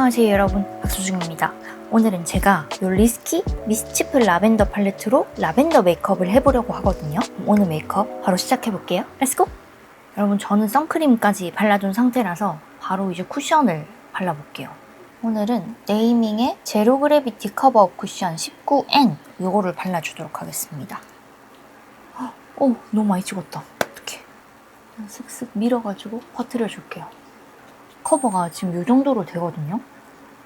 안녕하세요 여러분, 박수중입니다. 오늘은 제가 이 리스키 미스치프 라벤더 팔레트로 라벤더 메이크업을 해보려고 하거든요. 오늘 메이크업 바로 시작해볼게요. 렛츠고! 여러분, 저는 선크림까지 발라둔 상태라서 바로 이제 쿠션을 발라볼게요. 오늘은 네이밍의 제로 그래비티 커버업 쿠션 19N 이거를 발라주도록 하겠습니다. 오, 너무 많이 찍었다. 어떡해. 슥슥 밀어가지고 퍼뜨려줄게요. 커버가 지금 이 정도로 되거든요.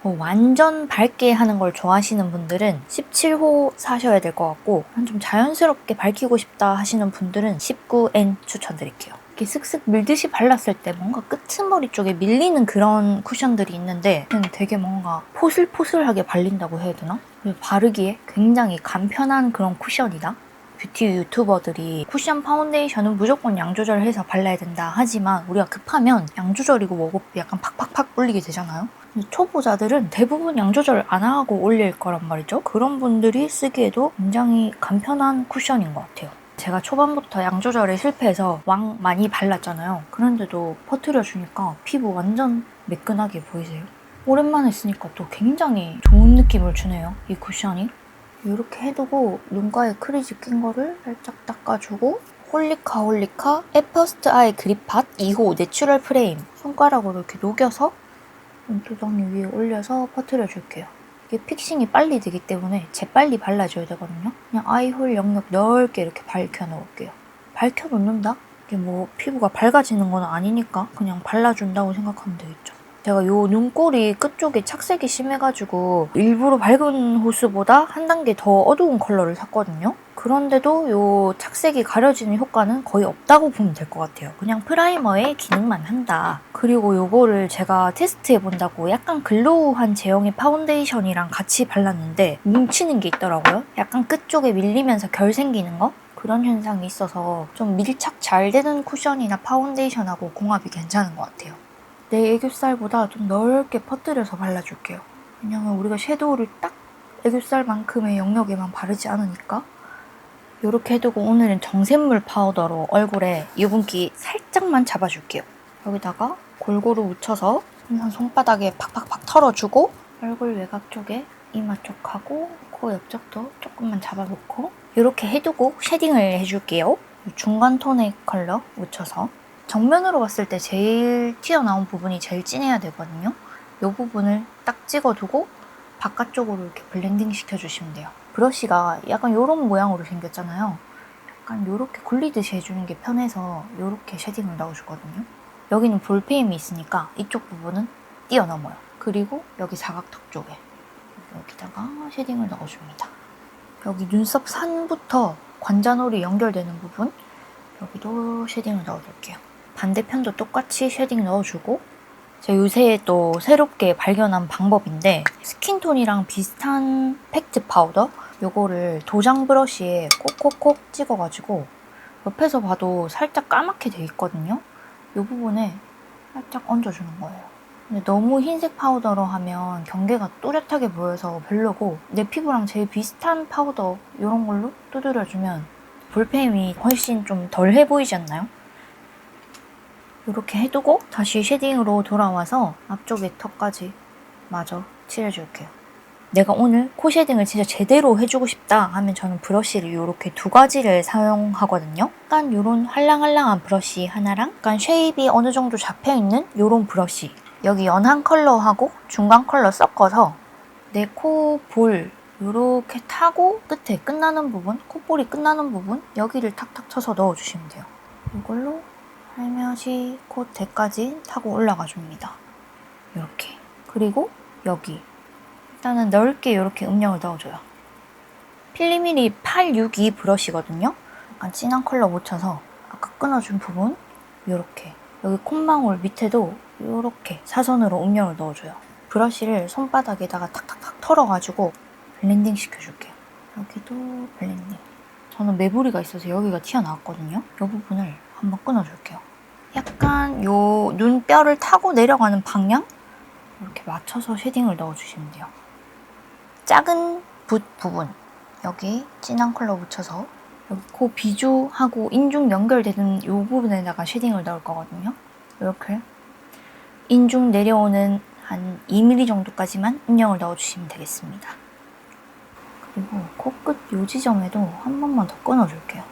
완전 밝게 하는 걸 좋아하시는 분들은 17호 사셔야 될 것 같고, 좀 자연스럽게 밝히고 싶다 하시는 분들은 19N 추천드릴게요. 이렇게 슥슥 밀듯이 발랐을 때 뭔가 끄트머리 쪽에 밀리는 그런 쿠션들이 있는데 되게 뭔가 포슬포슬하게 발린다고 해야 되나? 바르기에 굉장히 간편한 그런 쿠션이다. 뷰티 유튜버들이 쿠션 파운데이션은 무조건 양 조절해서 발라야 된다 하지만 우리가 급하면 양 조절이고 뭐고 약간 팍팍팍 올리게 되잖아요. 초보자들은 대부분 양 조절 안 하고 올릴 거란 말이죠. 그런 분들이 쓰기에도 굉장히 간편한 쿠션인 것 같아요. 제가 초반부터 양 조절에 실패해서 왕 많이 발랐잖아요. 그런데도 퍼뜨려주니까 피부 완전 매끈하게 보이세요? 오랜만에 쓰니까 또 굉장히 좋은 느낌을 주네요, 이 쿠션이. 이렇게 해두고 눈가에 크리즈 낀 거를 살짝 닦아주고 홀리카 에퍼스트 아이 그립팟 2호 내추럴 프레임 손가락으로 이렇게 녹여서 눈두덩이 위에 올려서 퍼뜨려줄게요. 이게 픽싱이 빨리 되기 때문에 재빨리 발라줘야 되거든요. 그냥 아이홀 영역 넓게 이렇게 밝혀놓을게요. 밝혀놓는다? 이게 뭐 피부가 밝아지는 건 아니니까 그냥 발라준다고 생각하면 되겠죠. 제가 요 눈꼬리 끝쪽에 착색이 심해가지고 일부러 밝은 호수보다 한 단계 더 어두운 컬러를 샀거든요. 그런데도 요 착색이 가려지는 효과는 거의 없다고 보면 될 것 같아요. 그냥 프라이머의 기능만 한다. 그리고 요거를 제가 테스트해본다고 약간 글로우한 제형의 파운데이션이랑 같이 발랐는데 뭉치는 게 있더라고요. 약간 끝쪽에 밀리면서 결 생기는 거? 그런 현상이 있어서 좀 밀착 잘 되는 쿠션이나 파운데이션하고 궁합이 괜찮은 것 같아요. 내 애교살보다 좀 넓게 퍼뜨려서 발라줄게요. 왜냐면 우리가 섀도우를 딱 애교살만큼의 영역에만 바르지 않으니까. 이렇게 해두고 오늘은 정샘물 파우더로 얼굴에 유분기 살짝만 잡아줄게요. 여기다가 골고루 묻혀서 항상 손바닥에 팍팍팍 털어주고 얼굴 외곽 쪽에 이마 쪽하고 코 옆쪽도 조금만 잡아놓고 이렇게 해두고 쉐딩을 해줄게요. 중간 톤의 컬러 묻혀서 정면으로 봤을 때 제일 튀어나온 부분이 제일 진해야 되거든요. 이 부분을 딱 찍어두고 바깥쪽으로 이렇게 블렌딩 시켜주시면 돼요. 브러쉬가 약간 이런 모양으로 생겼잖아요. 약간 이렇게 굴리듯이 해주는 게 편해서 이렇게 쉐딩을 넣어주거든요. 여기는 볼페임이 있으니까 이쪽 부분은 뛰어넘어요. 그리고 여기 사각턱 쪽에 여기다가 쉐딩을 넣어줍니다. 여기 눈썹 산부터 관자놀이 연결되는 부분 여기도 쉐딩을 넣어줄게요. 반대편도 똑같이 쉐딩 넣어주고 제가 요새 또 새롭게 발견한 방법인데 스킨톤이랑 비슷한 팩트 파우더 요거를 도장 브러쉬에 콕콕콕 찍어가지고 옆에서 봐도 살짝 까맣게 돼 있거든요. 이 부분에 살짝 얹어주는 거예요. 근데 너무 흰색 파우더로 하면 경계가 또렷하게 보여서 별로고 내 피부랑 제일 비슷한 파우더 이런 걸로 두드려주면 볼페임이 훨씬 좀 덜해 보이지 않나요? 이렇게 해두고 다시 쉐딩으로 돌아와서 앞쪽에 턱까지 마저 칠해줄게요. 내가 오늘 코 쉐딩을 진짜 제대로 해주고 싶다 하면 저는 브러쉬를 이렇게 두 가지를 사용하거든요. 약간 이런 할랑할랑한 브러쉬 하나랑 약간 쉐입이 어느 정도 잡혀있는 이런 브러쉬 여기 연한 컬러하고 중간 컬러 섞어서 내 코 볼 이렇게 타고 끝에 끝나는 부분, 콧볼이 끝나는 부분 여기를 탁탁 쳐서 넣어주시면 돼요. 이걸로 살며시 콧대까지 타고 올라가 줍니다. 이렇게. 그리고 여기 일단은 넓게 이렇게 음영을 넣어줘요. 필리미리 862 브러쉬거든요. 약간 진한 컬러 묻혀서 아까 끊어준 부분 이렇게 여기 콧망울 밑에도 이렇게 사선으로 음영을 넣어줘요. 브러쉬를 손바닥에다가 탁탁탁 털어가지고 블렌딩 시켜줄게요. 여기도 블렌딩. 저는 매부리가 있어서 여기가 튀어나왔거든요. 이 부분을 한번 끊어줄게요. 약간 요 눈뼈를 타고 내려가는 방향? 이렇게 맞춰서 쉐딩을 넣어주시면 돼요. 작은 붓 부분 여기 진한 컬러 묻혀서 여기 코 비주하고 인중 연결되는 이 부분에다가 쉐딩을 넣을 거거든요. 이렇게 인중 내려오는 한 2mm 정도까지만 음영을 넣어주시면 되겠습니다. 그리고 코끝 요 지점에도 한 번만 더 끊어줄게요.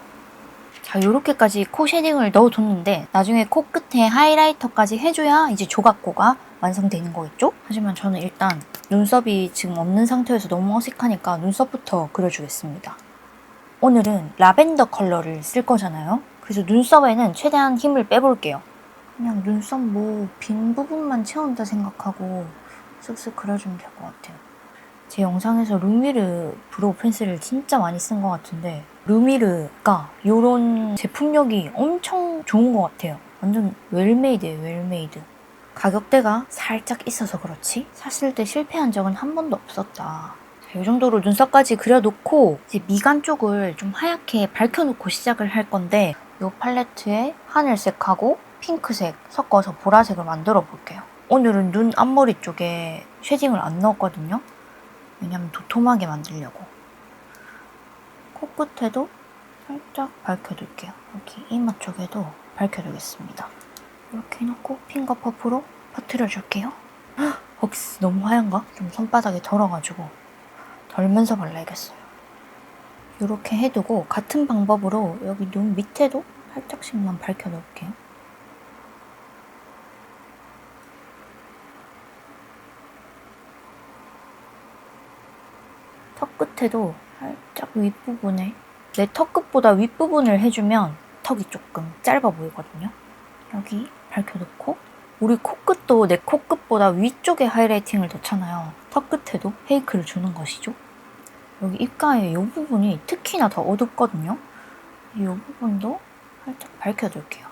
자, 요렇게까지 코 쉐딩을 넣어뒀는데 나중에 코끝에 하이라이터까지 해줘야 이제 조각코가 완성되는 거겠죠? 하지만 저는 일단 눈썹이 지금 없는 상태여서 너무 어색하니까 눈썹부터 그려주겠습니다. 오늘은 라벤더 컬러를 쓸 거잖아요. 그래서 눈썹에는 최대한 힘을 빼볼게요. 그냥 눈썹 빈 부분만 채운다 생각하고 쓱쓱 그려주면 될 것 같아요. 제 영상에서 루미르 브로우 펜슬을 진짜 많이 쓴 것 같은데 루미르가 이런 제품력이 엄청 좋은 것 같아요. 완전 웰메이드예요, 웰메이드. 가격대가 살짝 있어서 그렇지 샀을 때 실패한 적은 한 번도 없었다. 이 정도로 눈썹까지 그려놓고 이제 미간 쪽을 좀 하얗게 밝혀놓고 시작을 할 건데 이 팔레트에 하늘색하고 핑크색 섞어서 보라색을 만들어 볼게요. 오늘은 눈 앞머리 쪽에 쉐딩을 안 넣었거든요. 왜냐면 도톰하게 만들려고. 코끝에도 살짝 밝혀둘게요. 여기 이마 쪽에도 밝혀두겠습니다. 이렇게 해놓고 핑거 퍼프로 퍼뜨려줄게요. 헉스, 너무 하얀가? 좀 손바닥에 덜어가지고 덜면서 발라야겠어요. 이렇게 해두고 같은 방법으로 여기 눈 밑에도 살짝씩만 밝혀놓을게요. 턱 끝에도 살짝 윗부분에 내 턱 끝보다 윗부분을 해주면 턱이 조금 짧아 보이거든요. 여기 밝혀놓고 우리 코끝도 내 코끝보다 위쪽에 하이라이팅을 넣잖아요. 턱 끝에도 페이크를 주는 것이죠. 여기 입가에 이 부분이 특히나 더 어둡거든요. 이 부분도 살짝 밝혀줄게요.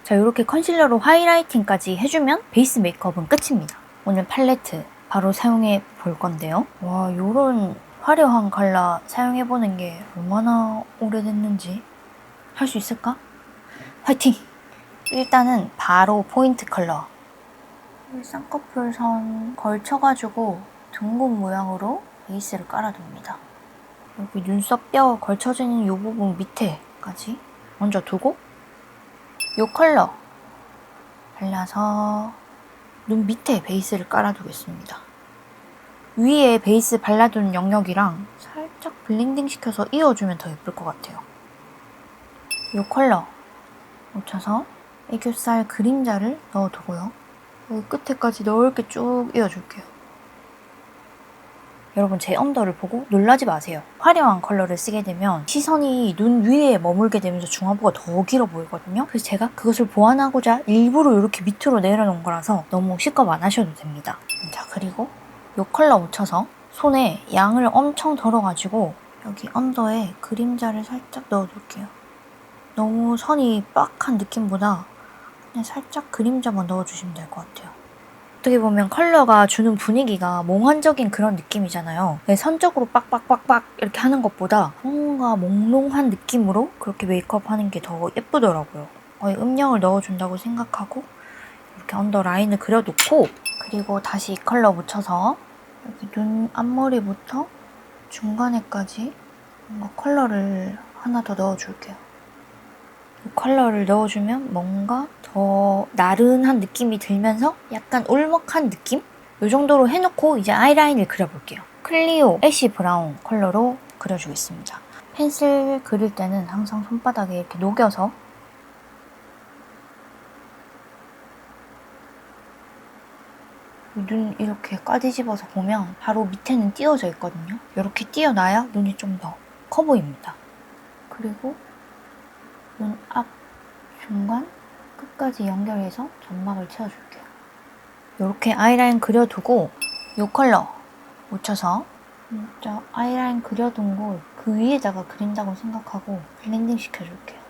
자, 이렇게 컨실러로 하이라이팅까지 해주면 베이스 메이크업은 끝입니다. 오늘 팔레트 바로 사용해 볼 건데요. 와, 이런 화려한 컬러 사용해보는 게 얼마나 오래됐는지 할 수 있을까? 화이팅! 일단은 바로 포인트 컬러. 쌍꺼풀 선 걸쳐가지고 둥근 모양으로 베이스를 깔아둡니다. 여기 눈썹 뼈 걸쳐지는 이 부분 밑에까지 먼저 두고 이 컬러 발라서 눈 밑에 베이스를 깔아두겠습니다. 위에 베이스 발라둔 영역이랑 살짝 블렌딩 시켜서 이어주면 더 예쁠 것 같아요. 이 컬러 묻혀서 애교살 그림자를 넣어두고요. 여기 끝에까지 넓게 쭉 이어줄게요. 여러분 제 언더를 보고 놀라지 마세요. 화려한 컬러를 쓰게 되면 시선이 눈 위에 머물게 되면서 중안부가 더 길어 보이거든요. 그래서 제가 그것을 보완하고자 일부러 이렇게 밑으로 내려놓은 거라서 너무 실컷 안 하셔도 됩니다. 자, 그리고 이 컬러 묻혀서 손에 양을 엄청 덜어가지고 여기 언더에 그림자를 살짝 넣어둘게요. 너무 선이 빡한 느낌보다 그냥 살짝 그림자만 넣어주시면 될 것 같아요. 어떻게 보면 컬러가 주는 분위기가 몽환적인 그런 느낌이잖아요. 선적으로 빡빡빡빡 이렇게 하는 것보다 뭔가 몽롱한 느낌으로 그렇게 메이크업 하는 게 더 예쁘더라고요. 거의 음영을 넣어준다고 생각하고 이렇게 언더 라인을 그려놓고 그리고 다시 이 컬러 묻혀서 여기 눈 앞머리부터 중간에까지 뭔가 컬러를 하나 더 넣어줄게요. 이 컬러를 넣어주면 뭔가 더 나른한 느낌이 들면서 약간 울먹한 느낌? 이 정도로 해놓고 이제 아이라인을 그려볼게요. 클리오 애쉬 브라운 컬러로 그려주겠습니다. 펜슬 그릴 때는 항상 손바닥에 이렇게 녹여서 눈 이렇게 까뒤집어서 보면 바로 밑에는 띄어져 있거든요. 이렇게 띄어놔야 눈이 좀 더 커 보입니다. 그리고 눈 앞, 중간, 끝까지 연결해서 점막을 채워줄게요. 이렇게 아이라인 그려두고 이 컬러 묻혀서 진짜 아이라인 그려둔 곳 그 위에다가 그린다고 생각하고 블렌딩 시켜줄게요.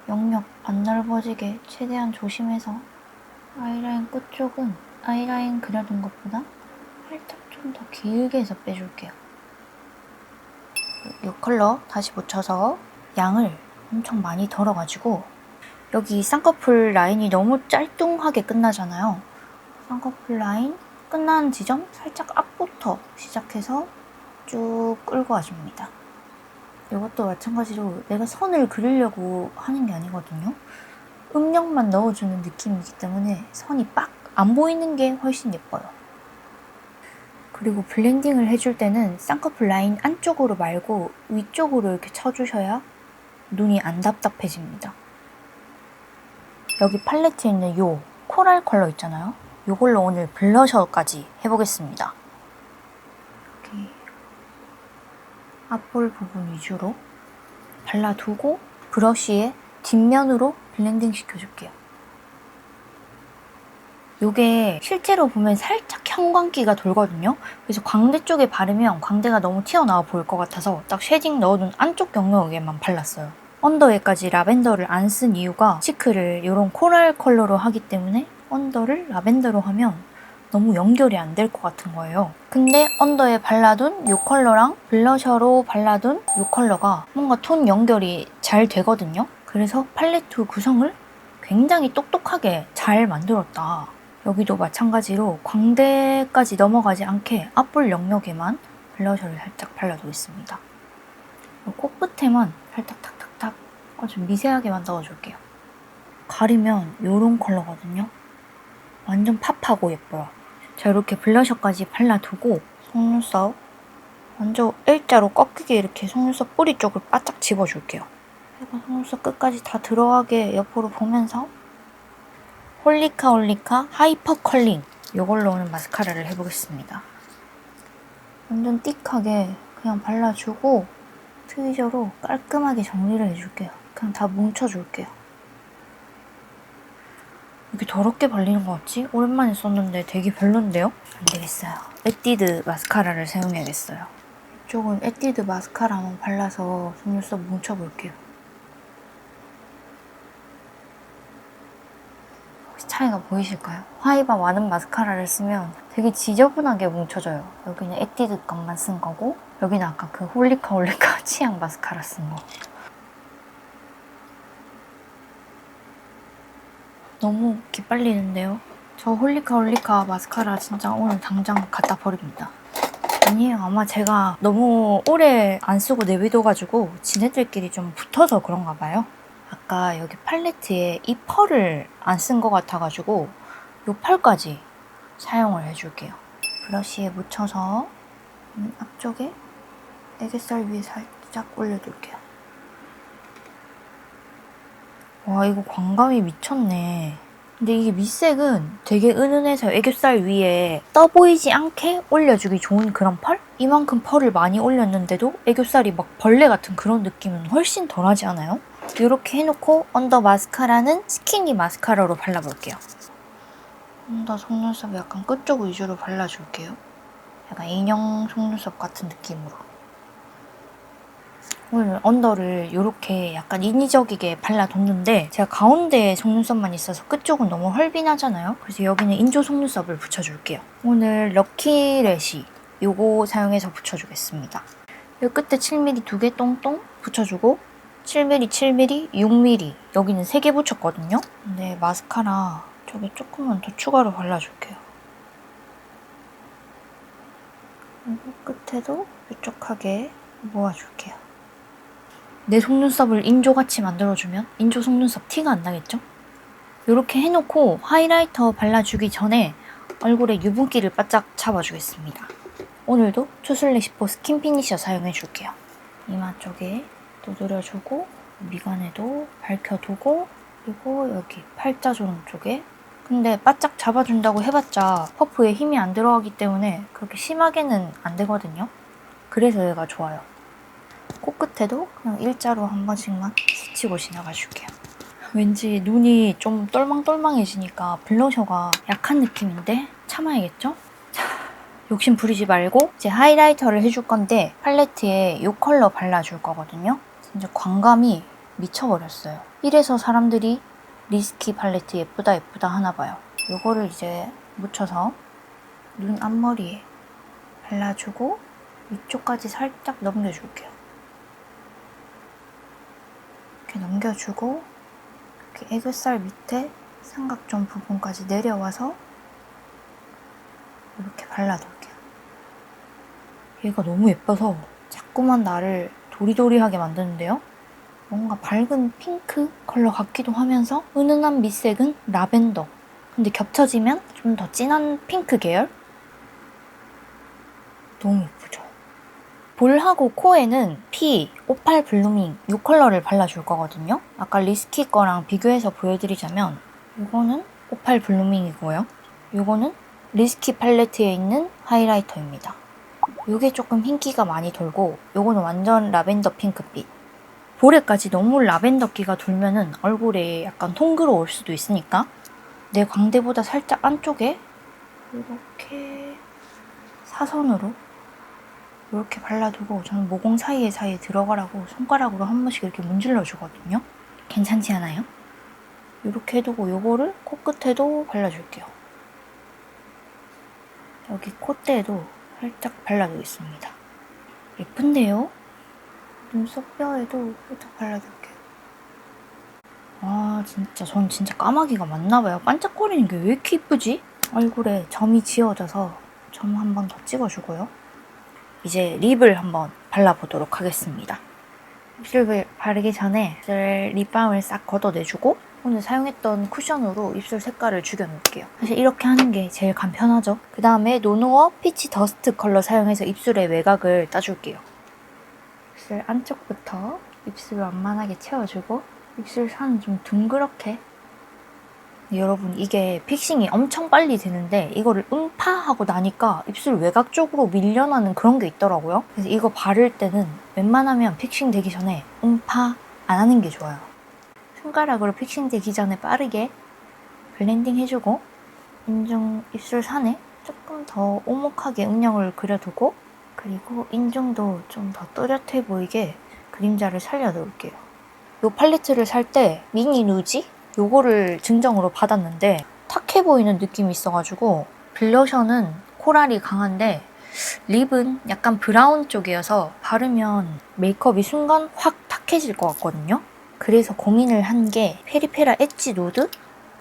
영역 안 넓어지게 최대한 조심해서 아이라인 끝쪽은 아이라인 그려둔 것보다 살짝 좀 더 길게 해서 빼줄게요. 이 컬러 다시 묻혀서 양을 엄청 많이 덜어가지고 여기 쌍꺼풀 라인이 너무 짤뚱하게 끝나잖아요. 쌍꺼풀 라인 끝나는 지점 살짝 앞부터 시작해서 쭉 끌고 와줍니다. 이것도 마찬가지로 내가 선을 그리려고 하는 게 아니거든요. 음영만 넣어주는 느낌이기 때문에 선이 빡 안 보이는 게 훨씬 예뻐요. 그리고 블렌딩을 해줄 때는 쌍꺼풀 라인 안쪽으로 말고 위쪽으로 이렇게 쳐주셔야 눈이 안 답답해집니다. 여기 팔레트에 있는 요 코랄 컬러 있잖아요. 요걸로 오늘 블러셔까지 해보겠습니다. 이렇게 앞볼 부분 위주로 발라두고 브러쉬에 뒷면으로 블렌딩 시켜줄게요. 요게 실제로 보면 살짝 형광기가 돌거든요. 그래서 광대 쪽에 바르면 광대가 너무 튀어나와 보일 것 같아서 딱 쉐딩 넣어둔 안쪽 영역에만 발랐어요. 언더에까지 라벤더를 안 쓴 이유가 치크를 이런 코랄 컬러로 하기 때문에 언더를 라벤더로 하면 너무 연결이 안 될 것 같은 거예요. 근데 언더에 발라둔 이 컬러랑 블러셔로 발라둔 이 컬러가 뭔가 톤 연결이 잘 되거든요. 그래서 팔레트 구성을 굉장히 똑똑하게 잘 만들었다. 여기도 마찬가지로 광대까지 넘어가지 않게 앞볼 영역에만 블러셔를 살짝 발라두겠습니다. 코끝에만 살짝 탁탁탁 아주 미세하게만 넣어줄게요. 가리면 이런 컬러거든요. 완전 팝하고 예뻐요. 자, 이렇게 블러셔까지 발라두고 속눈썹 완전 L자로 꺾이게 이렇게 속눈썹 뿌리 쪽을 바짝 집어줄게요. 그리고 속눈썹 끝까지 다 들어가게 옆으로 보면서 홀리카 하이퍼 컬링 이걸로 오늘 마스카라를 해보겠습니다. 완전 띡하게 그냥 발라주고 트위저로 깔끔하게 정리를 해줄게요. 그냥 다 뭉쳐줄게요. 이렇게 더럽게 발리는 것 같지? 오랜만에 썼는데 되게 별론데요? 안 되겠어요. 에뛰드 마스카라를 사용해야겠어요. 이쪽은 에뛰드 마스카라만 발라서 속눈썹 뭉쳐볼게요. 혹시 차이가 보이실까요? 화이바 많은 마스카라를 쓰면 되게 지저분하게 뭉쳐져요. 여기는 에뛰드 것만 쓴 거고 여기는 아까 그 홀리카 치약 마스카라 쓴 거. 너무 기빨리는데요? 저 홀리카 마스카라 진짜 오늘 당장 갖다 버립니다. 아니에요. 아마 제가 너무 오래 안 쓰고 내비둬가지고 지네들끼리 좀 붙어서 그런가 봐요. 아까 여기 팔레트에 이 펄을 안 쓴 것 같아가지고 이 펄까지 사용을 해줄게요. 브러쉬에 묻혀서 앞쪽에 애교살 위에 살짝 올려둘게요. 와, 이거 광감이 미쳤네. 근데 이게 밑색은 되게 은은해서 애교살 위에 떠 보이지 않게 올려주기 좋은 그런 펄? 이만큼 펄을 많이 올렸는데도 애교살이 막 벌레 같은 그런 느낌은 훨씬 덜하지 않아요? 이렇게 해놓고 언더 마스카라는 스키니 마스카라로 발라볼게요. 언더 속눈썹 약간 끝쪽 위주로 발라줄게요. 약간 인형 속눈썹 같은 느낌으로. 오늘 언더를 이렇게 약간 인위적이게 발라뒀는데 제가 가운데에 속눈썹만 있어서 끝쪽은 너무 헐빈하잖아요. 그래서 여기는 인조 속눈썹을 붙여줄게요. 오늘 럭키래쉬 요거 사용해서 붙여주겠습니다. 이 끝에 7mm 2개 똥똥 붙여주고 7mm, 7mm, 6mm 여기는 3개 붙였거든요. 근데 마스카라 저기 조금만 더 추가로 발라줄게요. 그리고 끝에도 뾰족하게 모아줄게요. 내 속눈썹을 인조같이 만들어주면 인조 속눈썹 티가 안 나겠죠? 이렇게 해놓고 하이라이터 발라주기 전에 얼굴에 유분기를 바짝 잡아주겠습니다. 오늘도 투슬래시포 스킨 피니셔 사용해줄게요. 이마 쪽에 두드려주고 미간에도 밝혀두고 그리고 여기 팔자주름 쪽에 근데 바짝 잡아준다고 해봤자 퍼프에 힘이 안 들어가기 때문에 그렇게 심하게는 안 되거든요. 그래서 얘가 좋아요. 코끝에도 그냥 일자로 한 번씩만 스치고 지나가줄게요. 왠지 눈이 좀 똘망똘망해지니까 블러셔가 약한 느낌인데 참아야겠죠? 자, 욕심 부리지 말고 이제 하이라이터를 해줄 건데 팔레트에 이 컬러 발라줄 거거든요. 진짜 광감이 미쳐버렸어요. 이래서 사람들이 리스키 팔레트 예쁘다 하나 봐요. 이거를 이제 묻혀서 눈 앞머리에 발라주고 위쪽까지 살짝 넘겨줄게요. 이렇게 넘겨주고 이렇게 애교살 밑에 삼각존 부분까지 내려와서 이렇게 발라둘게요. 얘가 너무 예뻐서 자꾸만 나를 도리도리하게 만드는데요? 뭔가 밝은 핑크 컬러 같기도 하면서 은은한 밑색은 라벤더. 근데 겹쳐지면 좀 더 진한 핑크 계열? 너무 예쁘죠? 볼하고 코에는 오팔 블루밍 이 컬러를 발라줄 거거든요. 아까 리스키 거랑 비교해서 보여드리자면 이거는 오팔 블루밍이고요. 이거는 리스키 팔레트에 있는 하이라이터입니다. 이게 조금 흰기가 많이 돌고 이거는 완전 라벤더 핑크빛. 볼에까지 너무 라벤더기가 돌면은 얼굴에 약간 통그러울 수도 있으니까 내 광대보다 살짝 안쪽에 이렇게 사선으로 이렇게 발라두고 저는 모공 사이에 들어가라고 손가락으로 한 번씩 이렇게 문질러 주거든요. 괜찮지 않아요? 이렇게 해두고 이거를 코끝에도 발라줄게요. 여기 콧대에도 살짝 발라두겠습니다. 예쁜데요? 눈썹 뼈에도 살짝 발라줄게요. 아 진짜 전 진짜 까마귀가 맞나봐요. 반짝거리는 게 왜 이렇게 이쁘지? 얼굴에 점이 지어져서 점 한 번 더 찍어주고요. 이제 립을 한번 발라보도록 하겠습니다. 입술 바르기 전에 입술 립밤을 싹 걷어내주고 오늘 사용했던 쿠션으로 입술 색깔을 죽여놓을게요. 사실 이렇게 하는 게 제일 간편하죠. 그 다음에 노노어 피치 더스트 컬러 사용해서 입술의 외곽을 따줄게요. 입술 안쪽부터 입술 완만하게 채워주고 입술 산 좀 둥그렇게. 여러분 이게 픽싱이 엄청 빨리 되는데 이거를 음파하고 나니까 입술 외곽 쪽으로 밀려나는 그런 게 있더라고요. 그래서 이거 바를 때는 웬만하면 픽싱 되기 전에 음파 안 하는 게 좋아요. 손가락으로 픽싱 되기 전에 빠르게 블렌딩 해주고 인중 입술 산에 조금 더 오목하게 음영을 그려두고 그리고 인중도 좀 더 또렷해 보이게 그림자를 살려놓을게요. 이 팔레트를 살 때 미니 루지? 요거를 증정으로 받았는데 탁해 보이는 느낌이 있어가지고 블러셔는 코랄이 강한데 립은 약간 브라운 쪽이어서 바르면 메이크업이 순간 확 탁해질 것 같거든요. 그래서 고민을 한 게 페리페라 엣지 누드?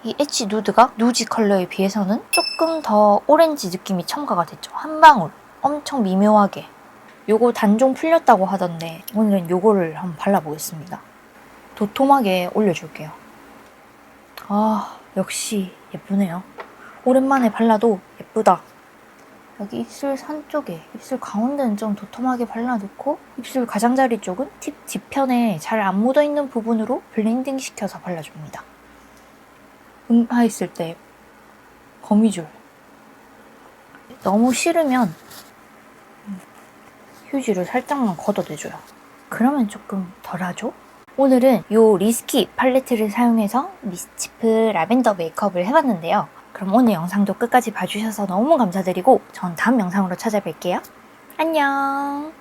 이 엣지 누드가 누지 컬러에 비해서는 조금 더 오렌지 느낌이 첨가가 됐죠. 한 방울 엄청 미묘하게. 요거 단종 풀렸다고 하던데 오늘은 요거를 한번 발라보겠습니다. 도톰하게 올려줄게요. 아 역시 예쁘네요. 오랜만에 발라도 예쁘다. 여기 입술 산 쪽에 입술 가운데는 좀 도톰하게 발라놓고 입술 가장자리 쪽은 팁 뒤편에 잘 안 묻어있는 부분으로 블렌딩 시켜서 발라줍니다. 음파했을 때 거미줄. 너무 싫으면 휴지를 살짝만 걷어내줘요. 그러면 조금 덜하죠? 오늘은 이 리스키 팔레트를 사용해서 미스치프 라벤더 메이크업을 해봤는데요. 그럼 오늘 영상도 끝까지 봐주셔서 너무 감사드리고 전 다음 영상으로 찾아뵐게요. 안녕!